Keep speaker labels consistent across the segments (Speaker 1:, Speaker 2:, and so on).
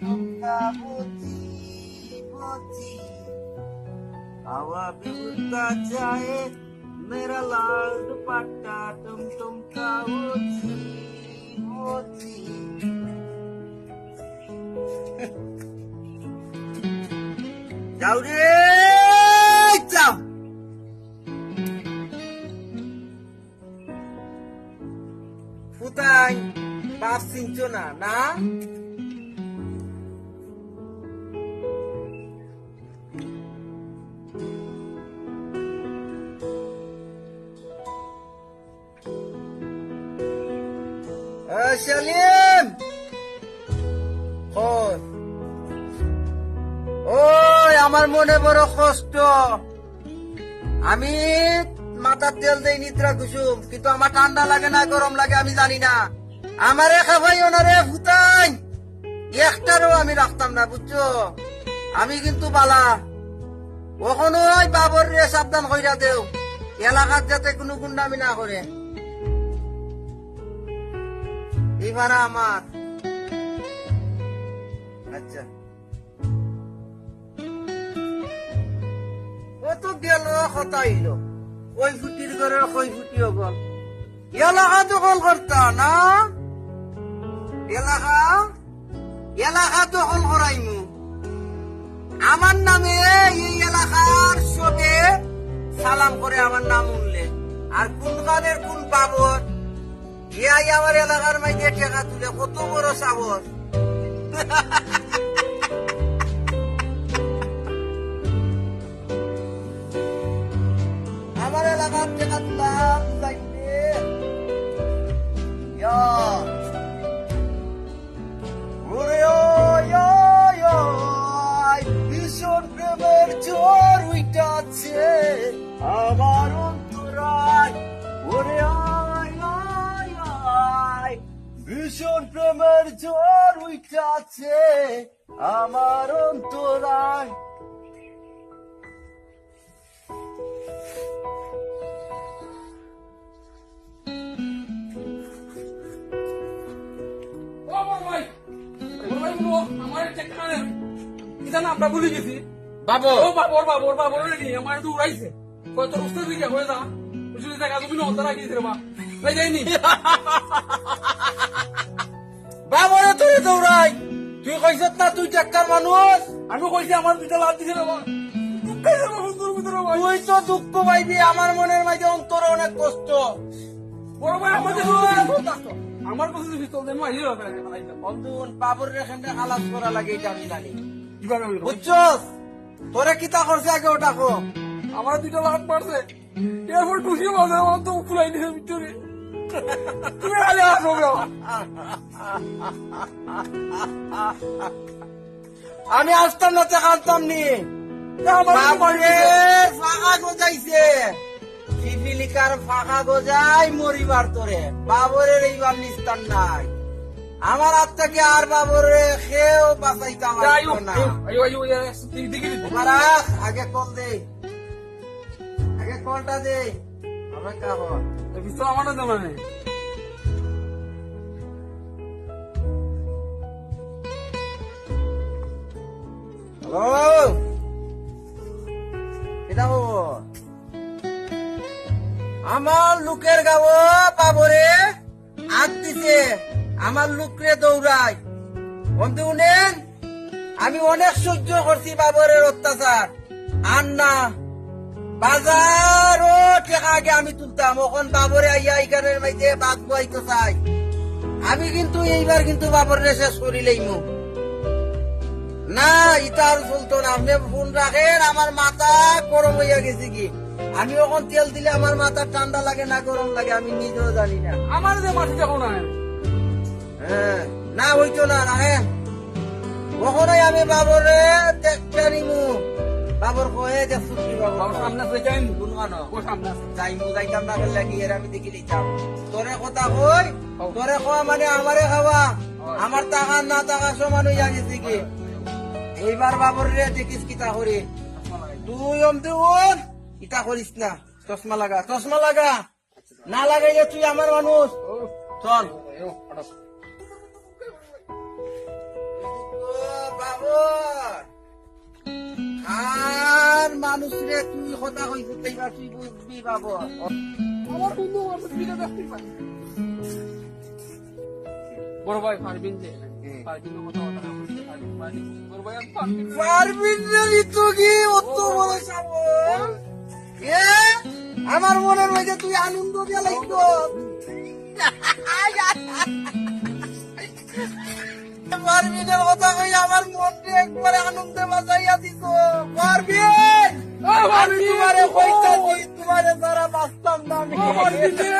Speaker 1: तुमका बुझी बुझी हवा भी उड़ता जाए मेरा लाल दुपट्टा तुम तुमका बुझी बुझी যাও রে যাও ফুটাই বাপ চিনছো না না সেলিম ওই আমার মনে বড় কষ্ট আমি মাথার তেল দেই নিদ্রা কুসুম কিন্তু আমার ঠান্ডা লাগে না গরম লাগে আমি জানি না আমারে খাবাই ওনারে ফুটাই একটারও আমি রাখতাম না বুঝছো আমি কিন্তু বালা কখনোই বাবর রে সাবধান কইরা দেও এলাকার যাতে কোনো গুন্ডামি না করে এবার আমার আচ্ছা কত গেল কথা হইল ওই ফুটির ঘরে ওই ফুটি হল এলাকা দখল করতা না এলাকা দখল করাইমু আমার নামে এই এলাকার সবে সালাম করে আমার নাম উনলে আর কোন গানের কোন বাবর ইয়াই আমার এলাকার মাইকে টেকা তুলে কত বড় সাহস আমার এলাকার টেকা তুলাম যাইতে ভীষণ প্রেমের ঝড় উইটাছে আমার অন্তরায় ওরে ভীষণ প্রেমের ঝড় উইটাছে আমার অন্তরায়
Speaker 2: আমরা ভুলে গেছি
Speaker 1: বাবু
Speaker 2: বাবর আমার একটু উড়াইছে তোর উস্তাদ দিকে হয়ে যা বুঝলি টাকা তুমি অন্তর রাখিয়েছে রে বা যাইনি
Speaker 1: বাবরে তোরে দৌড়াই তুই কইছ না তুই ডাক্তার মানুষ
Speaker 2: আমি কইছি আমার দুইটা লাভ দিছে রে বা
Speaker 1: তুই তো দুঃখ পাইবি আমার মনের মাঝে অন্তরে অনেক কষ্ট
Speaker 2: বড় ভাই আমাদের আমার কাছে পিস্তল দেন মাইরে
Speaker 1: বন্ধু বাবরের এখানে খালাস করা লাগে এটা আমি জানি
Speaker 2: কিভাবে
Speaker 1: বুঝছস তোরে কিতা করছে আগে ওটা কো
Speaker 2: আমার দুইটা লাভ পারছে এরপর খুশি বাজে আমার তো ফুলাই দিছে ভিতরে তুমি খালি আসো
Speaker 1: আমি আসতাম না দেখাতাম নি ফাঁকা গজাইছে পিপিলিকার ফাঁকা গজাই মরিবার তোরে বাবরের এইবার নিস্তার নাই আমার হাত থেকে আর বাবরে খেয়েও বাঁচাইতাম না আগে কল দে আগে কলটা দে অপেক্ষা কর
Speaker 2: পিস্তল আমার না মানে
Speaker 1: হ্যালো এটা আমার লোকের গাও বাবরে হাত দিছে আমার লোকরে দৌড়াই বন্ধু নেন আমি অনেক সহ্য করছি বাবরের অত্যাচার আর না বাজারও টাকা আগে আমি তুলতাম এখন বাবরে আইয়া এখানের মাইতে বাদ বইতে চাই আমি কিন্তু এইবার কিন্তু বাবরের শেষ করিলেই মুখ না এটা আর চলতো না আপনি ফোন রাখেন আমার মাথা গরম হইয়া গেছে কি আমি এখন তেল দিলে আমার মাথা ঠান্ডা লাগে না গরম লাগে আমি নিজেও জানি না
Speaker 2: আমার যে মাটি দেখো না
Speaker 1: হ্যাঁ না হইতো না রাখেন কখনোই আমি বাবরে দেখতে নিমু বাবর কয়ে যে ফুটি বাবর
Speaker 2: সামনে থেকে যাই
Speaker 1: কোন গান
Speaker 2: ও সামনে
Speaker 1: যাইমু যাইতাম না লাগি এর আমি দেখি দিতাম তোরে কথা কই তোরে কয় মানে আমারে খাওয়া আমার টাকা না টাকা সমান হইয়া গেছে কি এইবার বাবর রে দেখিস কিতা করি তুই অমতে ওর ইটা করিস না চশমা লাগা না লাগাইলে তুই আমার মানুষ চল বাবর আর মানুষ রে তুই কথা কইছিস এইবার তুই বুঝবি বাবর।
Speaker 2: আমার বন্ধু আমার দিকে দেখতে পাই বড় ভাই পারবিন যে পারবিন কথা কথা না বলতে পারবিন বড় ভাই আমি পারবিন
Speaker 1: পারবিন রে তো কি অত বড় সাবর এ আমার মনের মধ্যে তুই আনন্দ দিয়া লাগতো পারবিনের কথা কই আমার মনকে একবারে আনন্দে বাজাইয়া দিত। পারবিন আমি তোমারে কইতাছি তোমারে যারা বাঁচতাম না আমি
Speaker 2: পারবিন রে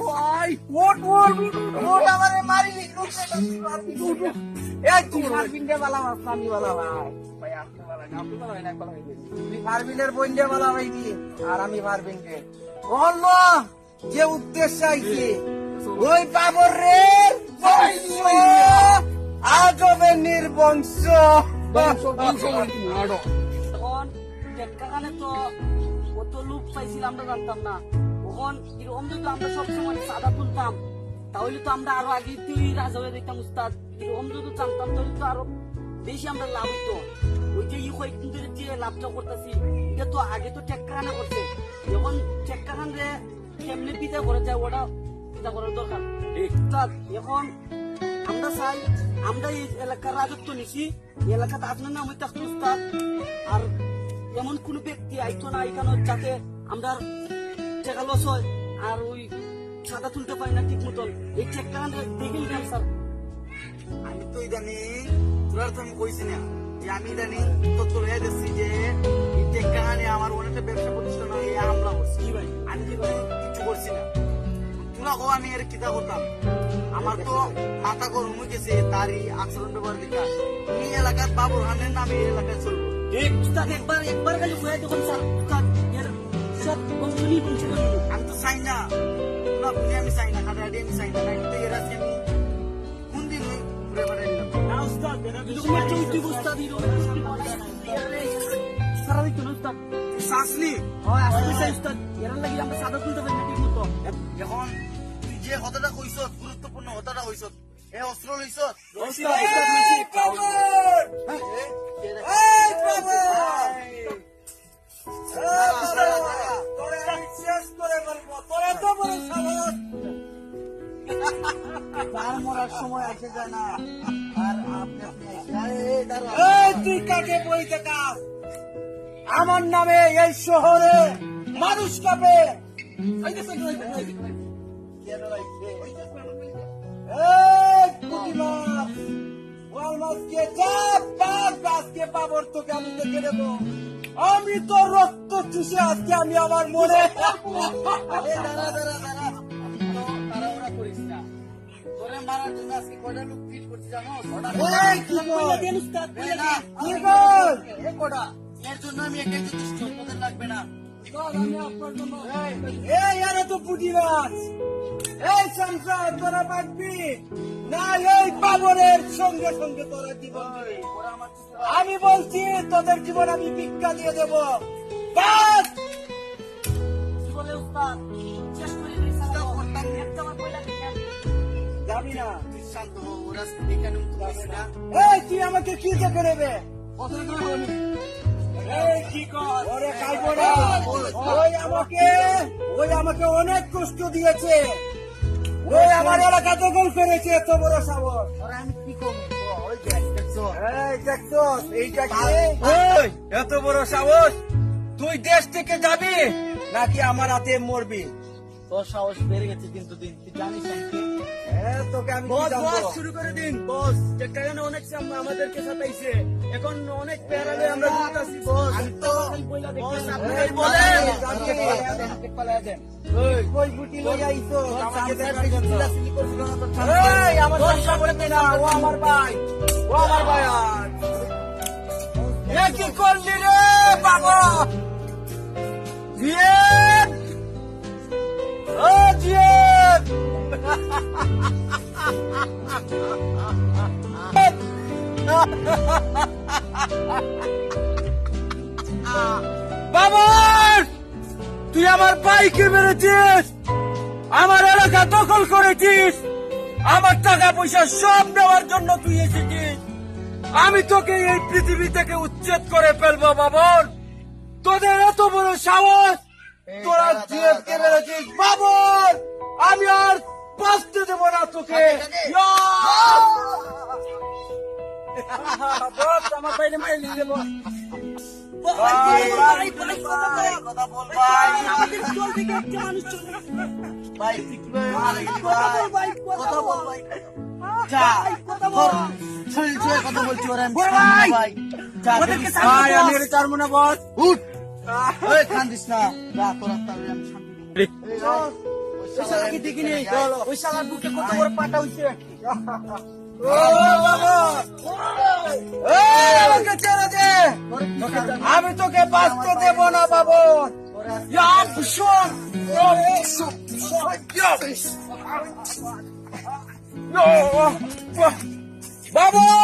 Speaker 1: ভাই ওট ওট ওট আমারে মারি এই তুই পারবিনকে বালা মাসলামি বালা ভাই
Speaker 2: ভাই আপনি বলা না আপনি বলা না বলা
Speaker 1: তুই পারবিনের বইন্ডে বালা ভাইবি আর আমি পারবিনকে বলল যে উদ্দেশ্য আইছে ওই বাবর রে আজবে নির্বংশ
Speaker 3: তখন টেক্কাখানে তো কত লুপ পাইছিলাম আমরা জানতাম না। তখন এরকম যদি আমরা সবসময় সাদা তুলতাম তাহলে তো আমরা আরো আগে তুই রাজা হয়ে দেখতাম উস্তাদ। এরকম যদি জানতাম তাহলে তো আরো বেশি আমরা লাভ হইতো। ওই যে কয়েকদিন ধরে যে লাভটা করতেছি এটা তো আগে তো টেক্কাখানা করছে। যখন টেক্কাখান রে কেমনে পিতা করা যায় ওটা পিতা করার দরকার। উস্তাদ এখন আমরা চাই আমরা এই এলাকার রাজত্ব নিছি, এই এলাকাতে আপনার নাম হইতে উস্তাদ আর এমন কোন ব্যক্তি আইতো না এখানে যাতে আমরা টাকা লস হয় আর ওই সাদা তুলতে পারি না ঠিক মতন। এই চেকটা দেখে নিলাম স্যার।
Speaker 1: আমি তো ইদানিং তোরা তো আমি কইছি না যে আমি ইদানিং তথ্য লইয়া দিচ্ছি যে এই টেক্কাহানি আমার অনেকটা ব্যবসা প্রতিষ্ঠান এই হামলা করছি ভাই। আমি কিন্তু কিছু করছি না। তোরা কো আমি এর কিতা করতাম আমার তো মাথা গরম হয়ে গেছে তারই আচরণ ব্যবহার দেখা। এই এলাকার বাবুর হানের নামে এই এলাকায় চলবো।
Speaker 3: ঠিক উস্তাদ একবার খালি হয়ে দেখুন স্যার উস্তাদ এর সব বংশনী বংশনী
Speaker 1: আমি তো চাই না না তুমি আমি চাই না কাটাটি আমি চাই না কিন্তু এর আজকে আমি কোন দিন ঘুরে বেড়াই দিলাম
Speaker 3: না উস্তাদ তোমার চৌকি উস্তাদ সারা দিত না উস্তাদ।
Speaker 1: শাসলি
Speaker 3: হয় আসলে চাই উস্তাদ এর লাগি আমরা সাদা তুলতে পারি না ঠিক মতো।
Speaker 1: এখন তুই যে কথাটা কইছ গুরুত্বপূর্ণ কথাটা কইছ এই অস্ত্র লইছ
Speaker 3: উস্তাদ উস্তাদ লইছি।
Speaker 1: মরার সময় আসে যায় না আর তুই কাকে বই দেখাস আমার নামে এই শহরে মানুষ কাপে বাবর তোকে আমি দেখে দেবো। আমি তো রক্ত চুষে আজকে আমি আমার মনে তাড়াহুড়া করিস না। তোরে মারার জন্য আজকে কয়টা লোক ফিট করতে জানো? এর জন্য আমি একাই যথেষ্ট, তোদের লাগবে না। এই আরে তো পুঁটি মাছ এই সংসার তোরা পাকবি না এই বাবরের সঙ্গে সঙ্গে তোরা জীবন দিবি। আমি বলছি তোদের জীবন আমি ভিক্ষা দিয়ে দেব। বাস
Speaker 3: কি বলে উস্তাদ শেষ করে দিই সাদা করতাম একটা আমার কইলা দেখেন
Speaker 1: যাবি না তুই শান্ত হো ওরা এখানে না এই তুই আমাকে কি দেখে নেবে এই কি কর ওরে কাইবড়া ওই আমাকে অনেক কষ্ট দিয়েছে। ওই আমার এলাকা দখল করেছে এত বড় সাবর। আমি কি কমি এত বড় সাহস তুই দেশ থেকে যাবি নাকি আমার হাতে মরবি?
Speaker 3: তোর সাহস বেড়ে গেছে কিন্তু দিন তুই জানিস
Speaker 1: তোকে আমি
Speaker 3: শুরু করে দিন বস যেখানে অনেক আমাদেরকে সাথে এখন অনেক প্যারালে আমরা ঘুরতেছি বস।
Speaker 1: আমি তো
Speaker 3: বস আপনি
Speaker 1: বলেন
Speaker 3: বলেন
Speaker 1: কই গুটি লই আইছো আমাকে দেখাই চিল্লাচিল্লি করছিল না তো এই আমার সংসার করতে না ও আমার ভাই আর এ কি করলি রে বাবা জিয়েদ ও জিয়েদ বাবা তুই আমার ভাইকে মেরেছিস, আমার এলাকা দখল করেছিস,
Speaker 2: আমার টাকা পয়সা সব নেওয়ার জন্য তুই এসেছিস। আমি তোকে এই পৃথিবী থেকে উচ্ছেদ করে ফেলবো বাবন। তোদের এত বড় সাহস, তোরা জিএফ কে মেরেছিস বাবন। আমি আর বাঁচতে দেবো না তোকে। আমার বাইরে মাইলি দেবো।
Speaker 3: আমাদের দল থেকে একটা মানুষ চলে না। কথা বল ভাই। ওদেরকে
Speaker 2: ভাই আমি এটা চারবো না বস।
Speaker 3: ওই শালাকে দেখিনি, ওই শালার বুকে কত বড় পাটা হইছে।
Speaker 2: আমাকে ছেড়ে দে, আমি তোকে বাঁচতে দেবো না বাবন। বাবন